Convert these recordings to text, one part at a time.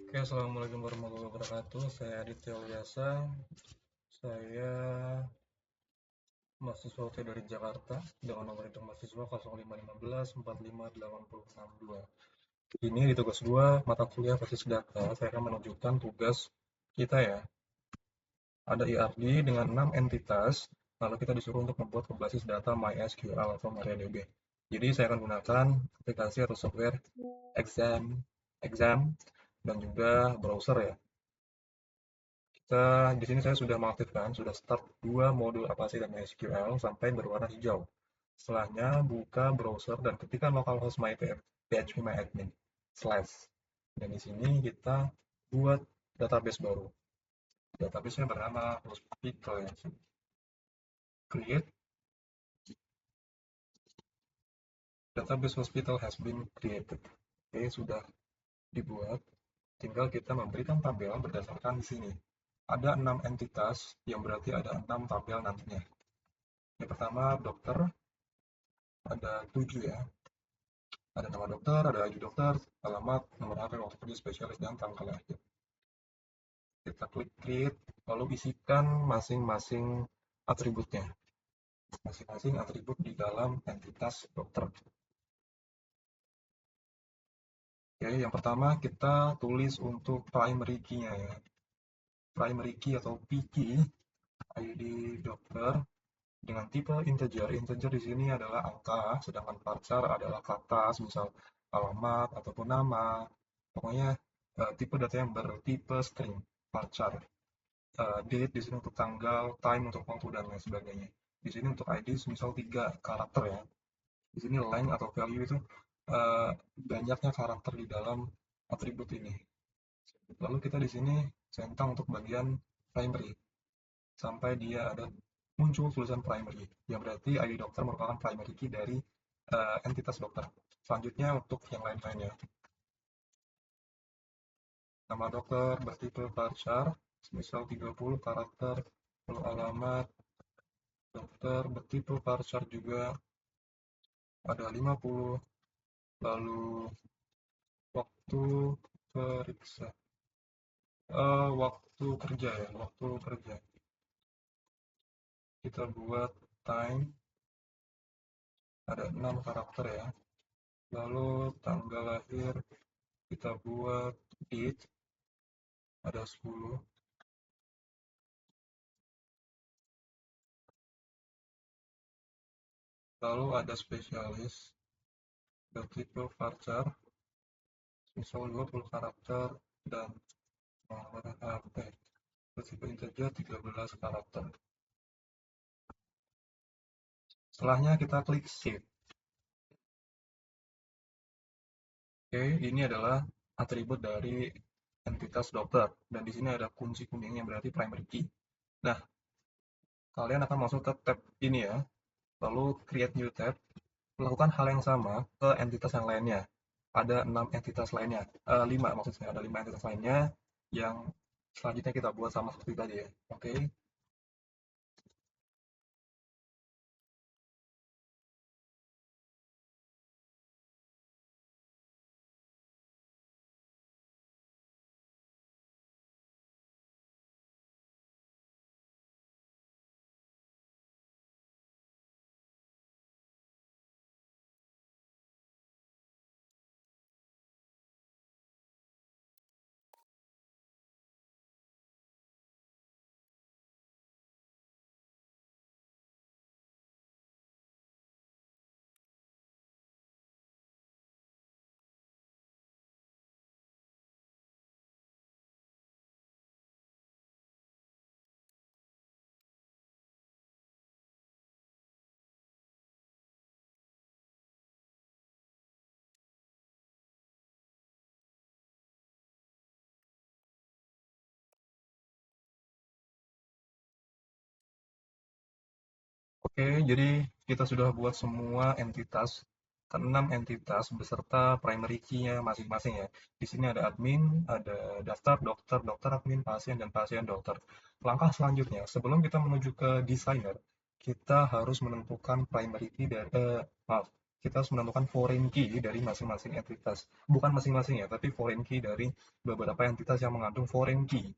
Oke, Assalamualaikum warahmatullahi wabarakatuh. Saya Aditya Wyasa. Saya mahasiswa UT dari Jakarta dengan nomor induk mahasiswa 0515 45 8062. Ini di tugas 2 mata kuliah basis data. Saya akan menunjukkan tugas kita ya. Ada IRD dengan 6 entitas, lalu kita disuruh untuk membuat berbasis data MySQL atau MariaDB. Jadi saya akan gunakan aplikasi atau software exam dan juga browser ya. Di sini saya sudah mengaktifkan, sudah start dua modul aplikasi dan MySQL sampai berwarna hijau. Setelahnya buka browser dan ketikkan localhost php slash. Dan di sini kita buat database baru. Database-nya bernama hospital ya. Create database hospital has been created. Oke, sudah dibuat. Tinggal kita memberikan tabel berdasarkan di sini. Ada 6 entitas yang berarti ada 6 tabel nantinya. Yang pertama dokter, ada 7 ya. Ada nama dokter, ada ID dokter, alamat, nomor HP, waktu kerja spesialis, dan tanggal lahir. Kita klik create, lalu isikan masing-masing atributnya. Masing-masing atribut di dalam entitas dokter. Oke, yang pertama kita tulis untuk primary key-nya ya. Primary key atau PKey, ID dokter, dengan tipe integer. Integer di sini adalah angka, sedangkan varchar adalah kata, misal alamat ataupun nama. Pokoknya tipe data yang bertipe string, varchar. Date di sini untuk tanggal, time untuk waktu dan lain sebagainya. Di sini untuk ID misal 3 karakter ya. Di sini length atau value itu banyaknya karakter di dalam atribut ini. Lalu kita di sini centang untuk bagian primary sampai dia ada muncul tulisan primary, yang berarti ID dokter merupakan primary key dari entitas dokter. Selanjutnya untuk yang lain-lainnya. Nama dokter bertipe varchar, misal 30 karakter, lalu alamat dokter bertipe varchar juga ada 50, lalu waktu periksa, waktu kerja ya, waktu kerja. Kita buat time, ada 6 karakter ya. Lalu tanggal lahir kita buat date, ada 10. Lalu ada spesialis bertipe varchar, misal 20 karakter dan nomor HP. Bertipe integer 13 karakter. Setelahnya kita klik save. Oke, ini adalah atribut dari entitas dokter dan di sini ada kunci kuning yang berarti primary key. Nah, kalian akan masuk ke tab ini ya, lalu create new tab, lakukan hal yang sama ke entitas yang lainnya. Ada 6 entitas lainnya, 5 maksudnya, ada 5 entitas lainnya yang selanjutnya kita buat sama seperti tadi ya. Oke. Oke, jadi kita sudah buat semua entitas, keenam entitas beserta primary key-nya masing-masing ya. Di sini ada admin, ada daftar, dokter, dokter admin, pasien, dan pasien dokter. Langkah selanjutnya, sebelum kita menuju ke designer, kita harus menentukan primary key dari, maaf, kita harus menentukan foreign key dari masing-masing entitas. Bukan masing-masing ya, tapi foreign key dari beberapa entitas yang mengandung foreign key.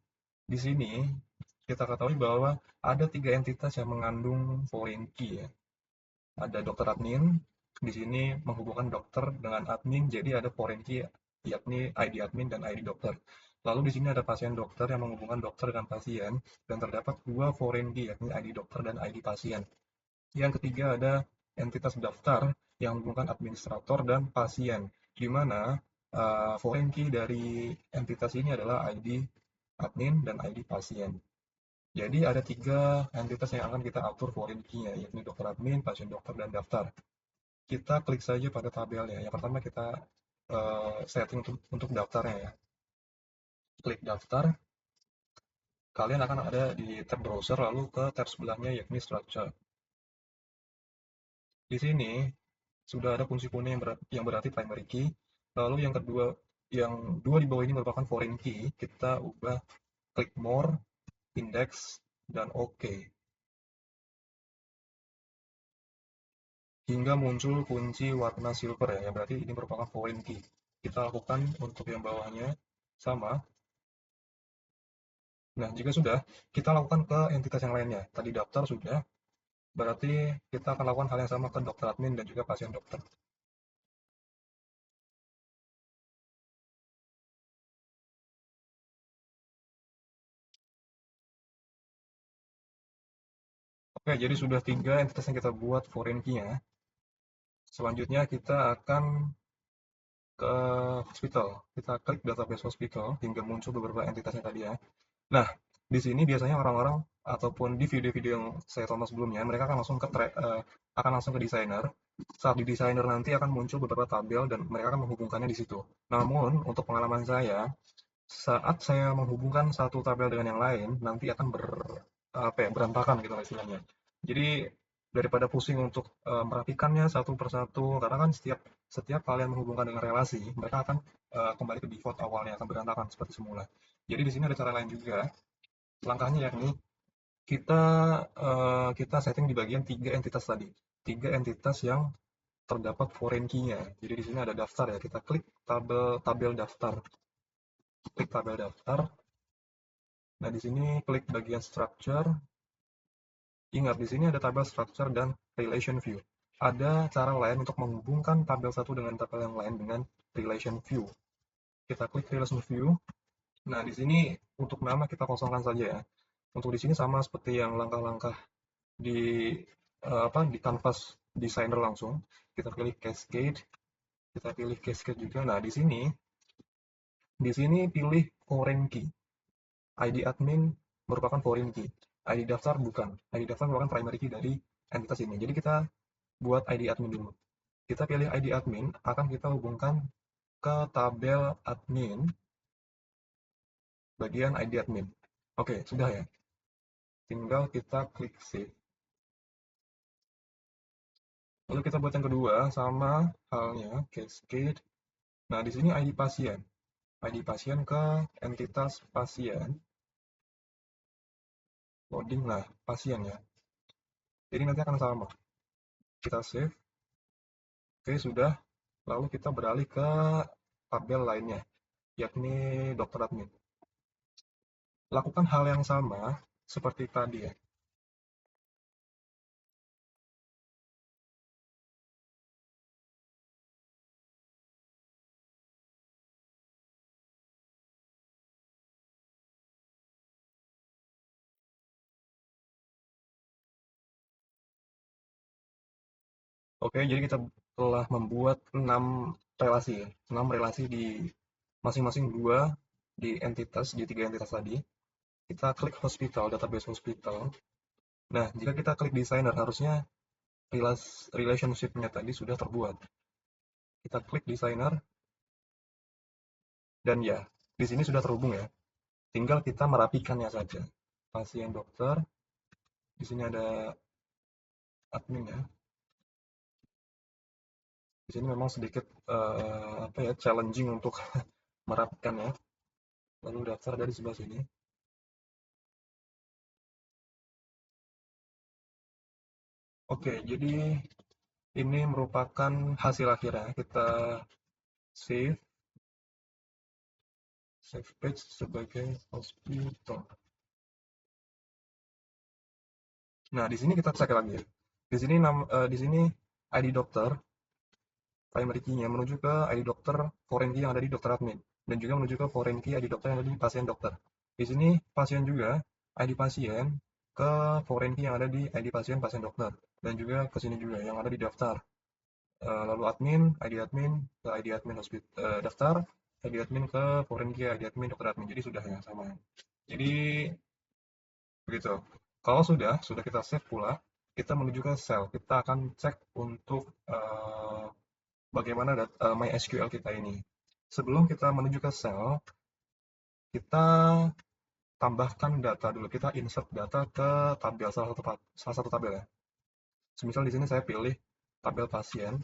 Di sini kita ketahui bahwa ada 3 entitas yang mengandung foreign key ya. Ada dokter admin, di sini menghubungkan dokter dengan admin, jadi ada foreign key yakni ID admin dan ID dokter. Lalu di sini ada pasien dokter yang menghubungkan dokter dengan pasien, dan terdapat 2 foreign key yakni ID dokter dan ID pasien. Yang ketiga ada entitas daftar yang menghubungkan administrator dan pasien, di mana foreign key dari entitas ini adalah ID admin dan ID pasien. Jadi ada 3 entitas yang akan kita atur foreign key-nya, yakni dokter admin, pasien dokter, dan daftar. Kita klik saja pada tabelnya. Yang pertama kita setting untuk daftarnya ya. Klik daftar, kalian akan ada di tab browser, lalu ke tab sebelahnya yakni structure. Di sini sudah ada kunci kuning yang berarti primary key. Lalu yang kedua, yang dua di bawah ini merupakan foreign key. Kita ubah klik more, index, dan OK. Hingga muncul kunci warna silver ya, yang berarti ini merupakan foreign key. Kita lakukan untuk yang bawahnya sama. Nah, jika sudah, kita lakukan ke entitas yang lainnya. Tadi daftar sudah, berarti kita akan lakukan hal yang sama ke dokter admin dan juga pasien dokter. Oke, jadi sudah 3 entitas yang kita buat foreign key-nya. Selanjutnya kita akan ke hospital. Kita klik database hospital hingga muncul beberapa entitasnya tadi ya. Nah, di sini biasanya orang-orang ataupun di video-video yang saya tonton sebelumnya, mereka akan langsung akan langsung ke desainer. Saat di desainer nanti akan muncul beberapa tabel dan mereka akan menghubungkannya di situ. Namun, untuk pengalaman saya, saat saya menghubungkan satu tabel dengan yang lain, nanti akan berantakan gitu lah istilahnya. Jadi daripada pusing untuk merapikannya satu persatu, karena kan setiap setiap kalian menghubungkan dengan relasi, mereka akan kembali ke default awalnya, akan berantakan seperti semula. Jadi di sini ada cara lain juga. Langkahnya yakni kita kita setting di bagian 3 entitas tadi. 3 entitas yang terdapat foreign key-nya. Jadi di sini ada daftar ya. Kita klik tabel daftar. Klik tabel daftar. Nah, di sini klik bagian structure. Ingat, di sini ada tabel structure dan relation view. Ada cara lain untuk menghubungkan tabel satu dengan tabel yang lain dengan relation view. Kita klik relation view. Nah, di sini untuk nama kita kosongkan saja ya. Untuk di sini sama seperti yang langkah-langkah di di kanvas designer langsung. Kita pilih cascade, kita pilih cascade juga. Nah, di sini pilih foreign key. ID admin merupakan foreign key. ID daftar bukan. ID daftar merupakan primary key dari entitas ini. Jadi kita buat ID admin dulu. Kita pilih ID admin, akan kita hubungkan ke tabel admin bagian ID admin. Oke, sudah ya. Tinggal kita klik save. Lalu kita buat yang kedua, sama halnya, cascade. Nah, di sini ID pasien. ID pasien ke entitas pasien. Loading, nah, pasien ya. Jadi nanti akan sama. Kita save. Oke, sudah. Lalu kita beralih ke tabel lainnya, yakni dokter admin. Lakukan hal yang sama seperti tadi ya. Oke, jadi kita telah membuat 6 relasi ya. 6 relasi di masing-masing di 3 entitas tadi. Kita klik hospital, database hospital. Nah, jika kita klik designer, harusnya relationship-nya tadi sudah terbuat. Kita klik designer, dan ya, di sini sudah terhubung ya. Tinggal kita merapikannya saja. Pasien dokter, di sini ada admin ya. Di sini memang sedikit challenging untuk merapikan ya. Lalu daftar dari sebelah sini. Oke, jadi Ini merupakan hasil akhirnya. Kita save, save page sebagai hospital. Nah, di sini kita cek lagi ya. Di sini ID dokter, primary key-nya menuju ke ID dokter foreign key yang ada di dokter admin dan juga menuju ke foreign key ID dokter yang ada di pasien dokter. Di sini pasien juga ID pasien ke foreign key yang ada di ID pasien pasien dokter dan juga ke sini juga yang ada di daftar. Lalu admin, ID admin ke ID admin daftar, ID admin ke foreign key ID admin dokter admin. Jadi sudah ya sama. Jadi begitu. Kalau sudah kita save pula, kita menuju ke sel. Kita akan cek untuk bagaimana MySQL kita ini. Sebelum kita menuju ke sel, kita tambahkan data dulu. Kita insert data ke tabel salah satu tabel ya. Semisal di sini saya pilih tabel pasien,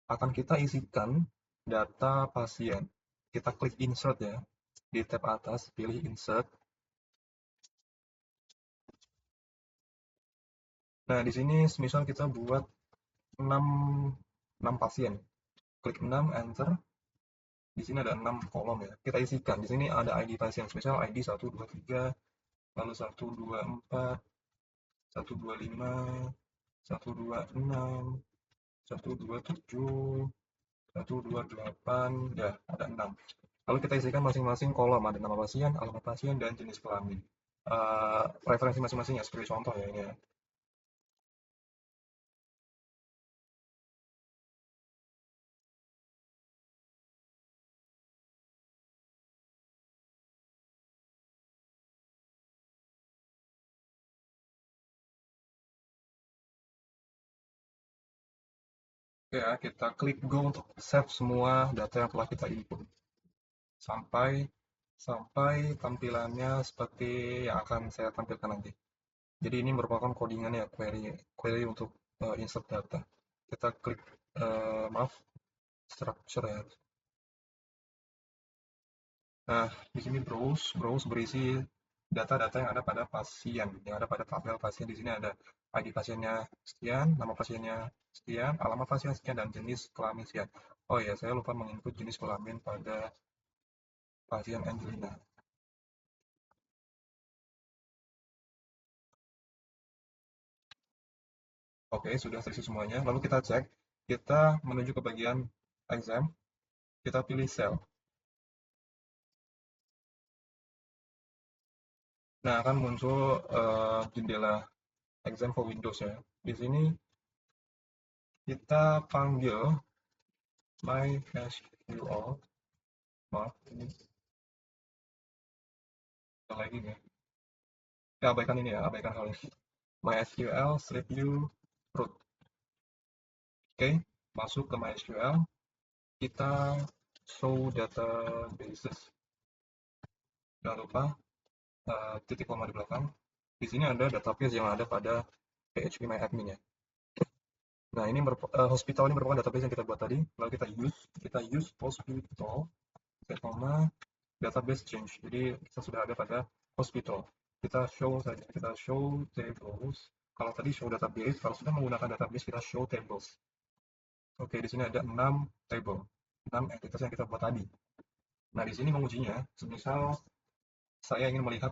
akan kita isikan data pasien. Kita klik insert ya. Di tab atas pilih insert. Nah, di sini semisal kita buat 6 6 pasien. Klik 6 enter. Di sini ada 6 kolom ya. Kita isikan. Di sini ada ID pasien. Misal ID 123, lalu 124, 125, 126, 127, 128, ya ada 6. Lalu kita isikan masing-masing kolom. Ada nama pasien, alamat pasien, dan jenis kelamin. Referensi masing-masing ya, seperti contoh ya ini ya. Oke ya, kita klik go untuk save semua data yang telah kita input. Sampai sampai tampilannya seperti yang akan saya tampilkan nanti. Jadi ini merupakan codingan ya, query untuk insert data. Kita klik maaf, structure ya. Nah, di sini browse berisi data-data yang ada pada pasien, yang ada pada tabel pasien. Di sini ada ID pasiennya sekian, nama pasiennya sekian, alamat pasien sekian, dan jenis kelamin sekian. Oh ya, saya lupa menginput jenis kelamin pada pasien Angelina. Oke, sudah terisi semuanya. Lalu kita cek, kita menuju ke bagian exam, kita pilih cell. Nah, akan muncul jendela exam for Windows ya. Di sini kita panggil MySQL. Maaf, ini lagi nih. Ya, abaikan ini ya, abaikan hal ini. MySQL strip view root. Oke, masuk ke MySQL. Kita show databases. Jangan lupa titik koma di belakang. Di sini ada database yang ada pada PHP ya. Nah, ini hospital ini merupakan database yang kita buat tadi. Lalu kita use hospital, koma, database change. Jadi kita sudah ada pada hospital. Kita show saja, kita show tables. Kalau tadi show database, kalau sudah menggunakan database kita show tables. Oke, di sini ada 6 table, 6 entitas yang kita buat tadi. Nah, di sini mengujinya, semisal saya ingin melihat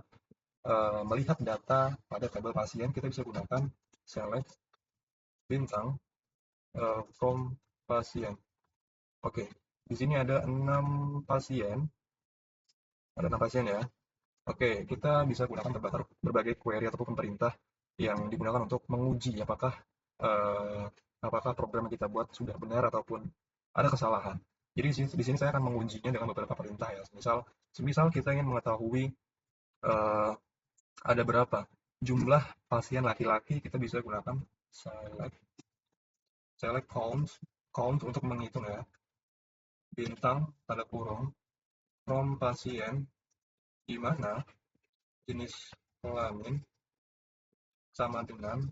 data pada tabel pasien, kita bisa gunakan select bintang from pasien. Oke, di sini ada 6 pasien, ya. Oke, kita bisa gunakan berbagai query ataupun perintah yang digunakan untuk menguji eh, apakah program yang kita buat sudah benar ataupun ada kesalahan. Jadi di sini saya akan mengujinya dengan beberapa perintah ya. Semisal kita ingin mengetahui eh, ada berapa jumlah pasien laki-laki, kita bisa gunakan select count untuk menghitung ya. Bintang tanda kurung from pasien di mana jenis kelamin sama dengan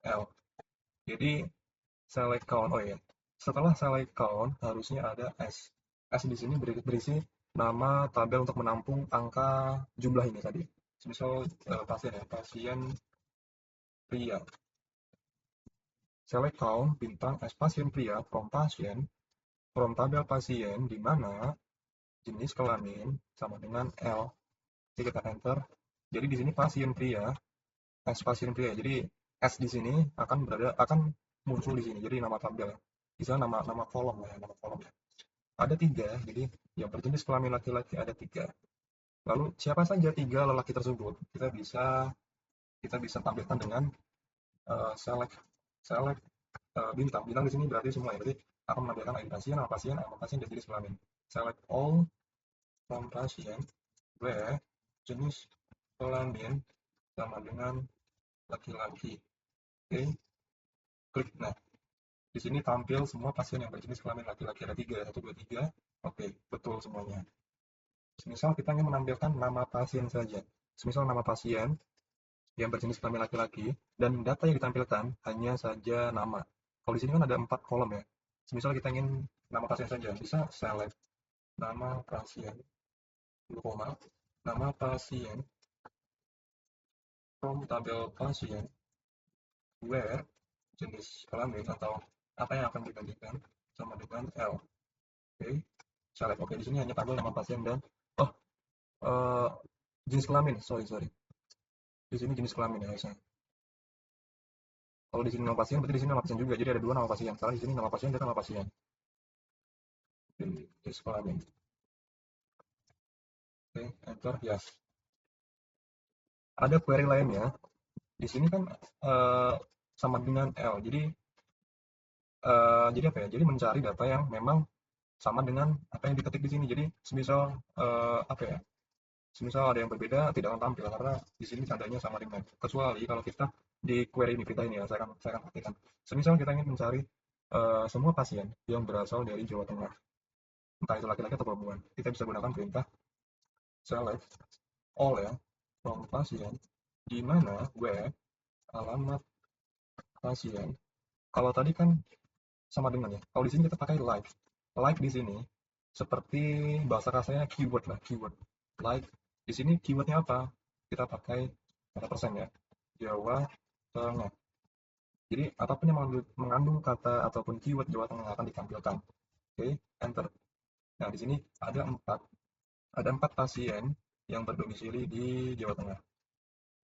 L. Jadi select count, oh ya, setelah select count harusnya ada S. S di sini berisi nama tabel untuk menampung angka jumlah ini tadi. Misal pasien ya, pasien pria. select count bintang as pasien pria from tabel pasien di mana jenis kelamin sama dengan L. Jadi kita enter. Jadi di sini pasien pria, as pasien pria. Jadi S di sini akan muncul di sini. Jadi nama tabel. Bisa nama kolom ya, nama kolom ya. Ada 3, jadi yang berjenis kelamin laki-laki ada 3. Lalu siapa saja 3 lelaki tersebut? Kita bisa tampilkan dengan select bintang. Bintang di sini berarti semua ya. Berarti akan menampilkan ID pasien, nama pasien, dan jenis kelamin. Select all from pasien where jenis kelamin sama dengan laki-laki. Oke, klik. Nah, di sini tampil semua pasien yang berjenis kelamin laki-laki. Ada 3, 1, 2, 3. Oke, betul semuanya. Misal kita ingin menampilkan nama pasien saja. Misal nama pasien yang berjenis kelamin laki-laki, dan data yang ditampilkan hanya saja nama. Kalau di sini kan ada 4 kolom ya. Misal kita ingin nama pasien saja, bisa select nama pasien, nama pasien from tabel pasien, where jenis kelamin atau apa yang akan dibandingkan sama dengan L. Oke, select. Oke, di sini hanya tabel nama pasien dan jenis kelamin. Sorry. Di sini jenis kelamin ya guys. Kalau di sini nama pasien, berarti di sini nama pasien juga. Jadi ada 2 nama pasien. Salah di sini nama pasien dan nama pasien. Jenis kelamin. Oke, enter, yes. Ada query lainnya. Di sini kan sama dengan L. Jadi apa ya? Jadi mencari data yang memang sama dengan apa yang diketik di sini. Jadi semisal apa ya? Semisal ada yang berbeda tidak akan tampil karena di sini tandanya sama dengan. Kecuali kalau kita di query ini kita ini ya, saya akan pastikan. Semisal kita ingin mencari semua pasien yang berasal dari Jawa Tengah, entah itu laki-laki atau perempuan, kita bisa gunakan perintah select all ya from pasien di mana where alamat pasien. Kalau tadi kan sama dengan ya. Kalau di sini kita pakai like di sini seperti bahasa kasarnya keyword lah, keyword like. Di sini keywordnya apa? Kita pakai kata persen ya, Jawa Tengah. Jadi apapun yang mengandung kata ataupun keyword Jawa Tengah akan ditampilkan. Oke, enter. Nah, di sini ada 4 pasien yang berdomisili di Jawa Tengah.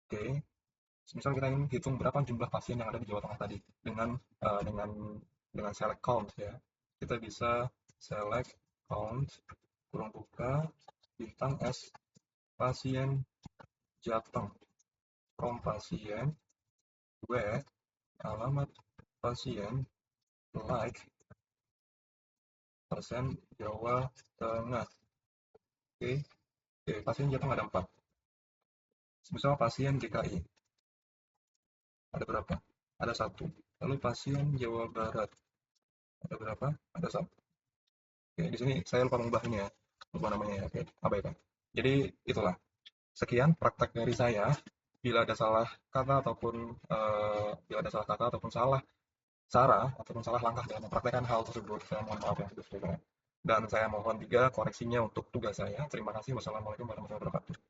Oke, misal kita ingin hitung berapa jumlah pasien yang ada di Jawa Tengah tadi dengan select count ya. Kita bisa select count kurung buka bintang S pasien Jateng from pasien where alamat pasien like persen Jawa Tengah. Oke, pasien Jateng ada 4. Misal pasien DKI ada berapa? Ada 1. Lalu pasien Jawa Barat ada berapa? Ada 1. Oke, di sini saya lupa mengubah ini ya, lupa namanya ya. Oke, abaikan. Jadi itulah. Sekian praktek dari saya. Bila ada salah kata ataupun salah cara ataupun salah langkah dalam mempraktekkan hal tersebut, saya mohon maaf yang sebesar-besarnya. Dan saya mohon juga koreksinya untuk tugas saya. Terima kasih. Wassalamualaikum warahmatullahi wabarakatuh.